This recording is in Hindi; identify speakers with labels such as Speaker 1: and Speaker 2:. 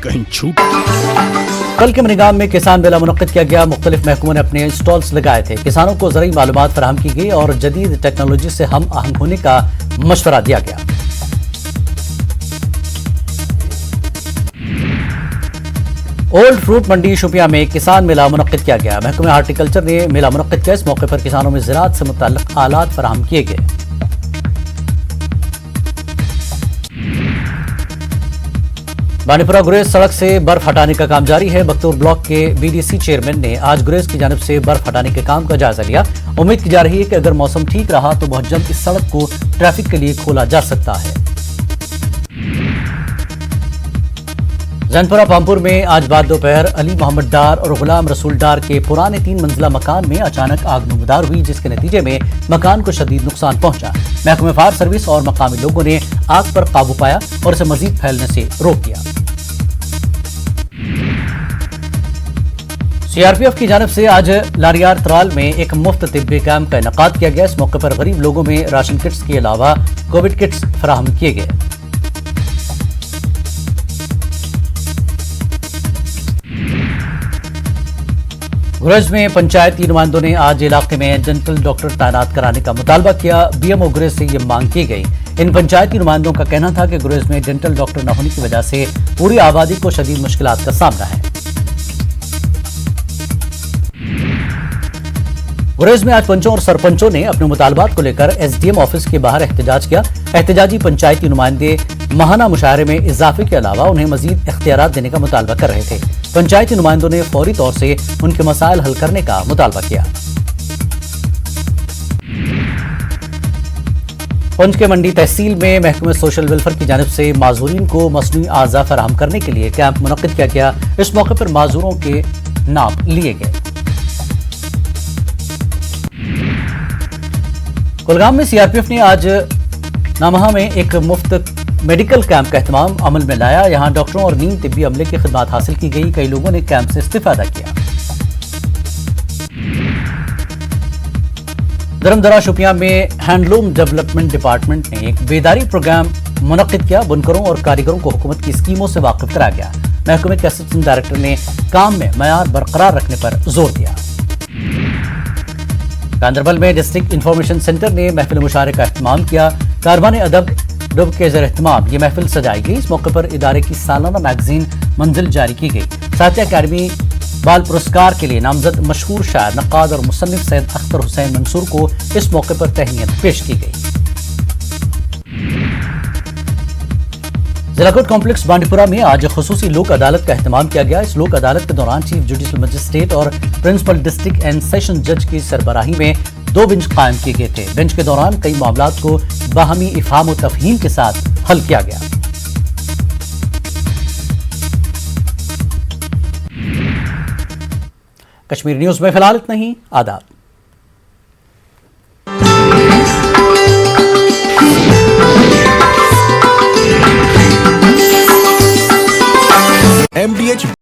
Speaker 1: कहीं छूट।
Speaker 2: कल के मनीगाम में किसान मेला मुनक्किद किया गया। मुख्तलिफ महकमों ने अपने स्टॉल्स लगाए थे। किसानों को ज़रूरी मालूमात फराहम की गई और जदीद टेक्नोलॉजी से हम आहंग होने का मशवरा दिया गया। ओल्ड फ्रूट मंडी शोपियां में किसान मेला मुनक्किद किया गया। महकमे हार्टिकल्चर ने मेला मुनक्किद किया। इस मौके पर किसानों में ज़राअत से मुतल्लिक़ आलात फराहम किए गए। बानीपुरा गुरेज सड़क से बर्फ हटाने का काम जारी है। बख्तौर ब्लॉक के बीडीसी चेयरमैन ने आज गुरेज की जानिब से बर्फ हटाने के काम का जायजा लिया। उम्मीद की जा रही है कि अगर मौसम ठीक रहा तो बहुत जल्द इस सड़क को ट्रैफिक के लिए खोला जा सकता है। जैनपुरा पामपुर में आज बाद दोपहर अली मोहम्मद डार और गुलाम रसूल डार के पुराने 3 मंजिला मकान में अचानक आग नमदार हुई, जिसके नतीजे में मकान को शदीद नुकसान पहुंचा। महकमे फायर सर्विस और मकामी लोगों ने आग पर काबू पाया और इसे मजीद फैलने से रोक दिया। सीआरपीएफ की जानिब से आज लारियार त्राल में एक मुफ्त तिब्बी कैंप का इनेकाद किया गया। इस मौके पर गरीब लोगों में राशन किट्स के अलावा कोविड किट्स फराहम किए गए। गुरेज में पंचायती नुमाइंदों ने आज इलाके में डेंटल डॉक्टर तैनात कराने का मुतालबा किया। बीएमओ गुरेज से ये मांग की गई। इन पंचायती नुमाइंदों का कहना था कि गुरेज में डेंटल डॉक्टर न होने की वजह से पूरी आबादी को शदीद मुश्किलात का सामना है। गुरेज में आज पंचों और सरपंचों ने अपने मुतालबात को लेकर एसडीएम ऑफिस के बाहर एहतजाज किया। एहतजाजी पंचायती नुमाइंदे माहाना मुशायरे में इजाफे के अलावा उन्हें मजीद इख्तियारात देने का मुतालबा कर रहे थे। पंचायती नुमाइंदों ने फौरी तौर से उनके मसाइल हल करने का मुतालबा किया। पुंछ के मंडी तहसील में महकमे सोशल वेलफेयर की जानिब से माजूरीन को मसनूई आज़ा फराहम करने के लिए कैंप मुनक्किद किया गया। इस मौके पर माजूरों के नाम लिए गए। कुलगाम में सीआरपीएफ ने आज नामहा में एक मुफ्त मेडिकल कैंप का एहतमाम अमल में लाया। यहां डॉक्टरों और नीम तिब्बी अमले की खिदमत हासिल की गई। कई लोगों ने कैंप से इस्तिफादा किया। धर्मदरा शोपियां में हैंडलूम डेवलपमेंट डिपार्टमेंट ने एक बेदारी प्रोग्राम मुनक्किद किया। बुनकरों और कारीगरों को हुकूमत की स्कीमों से वाकिफ कराया गया। महकमे के असिस्टेंट डायरेक्टर ने काम में मयार बरकरार रखने पर जोर दिया। गांधरबल में डिस्ट्रिक्ट इंफॉर्मेशन सेंटर ने महफिल मुशायरे का एहतमाम किया। कारवान अदब डुब के ज़र एहतमाम ये महफिल सजाई गई। इस मौके पर इदारे की सालाना मैगजीन मंजिल जारी की गई। साहित्य अकादमी बाल पुरस्कार के लिए नामजद मशहूर शायर, नक्काद और मुसन्निफ सैयद अख्तर हुसैन मंसूर को इस मौके पर तहनीत पेश की गई। जिला कोर्ट कॉम्प्लेक्स बांडीपुरा में आज खुसूसी लोक अदालत का एहतमाम किया गया। इस लोक अदालत के दौरान चीफ जुडिशल मजिस्ट्रेट और प्रिंसिपल डिस्ट्रिक्ट एंड सेशन जज की सरबराही में 2 बेंच कायम किए गए थे। बेंच के दौरान कई मामलात को बाहमी इफ़हाम और तफहीम के साथ हल किया गया। कश्मीर न्यूज में फिलहाल इतना ही। आदाब।
Speaker 1: MDH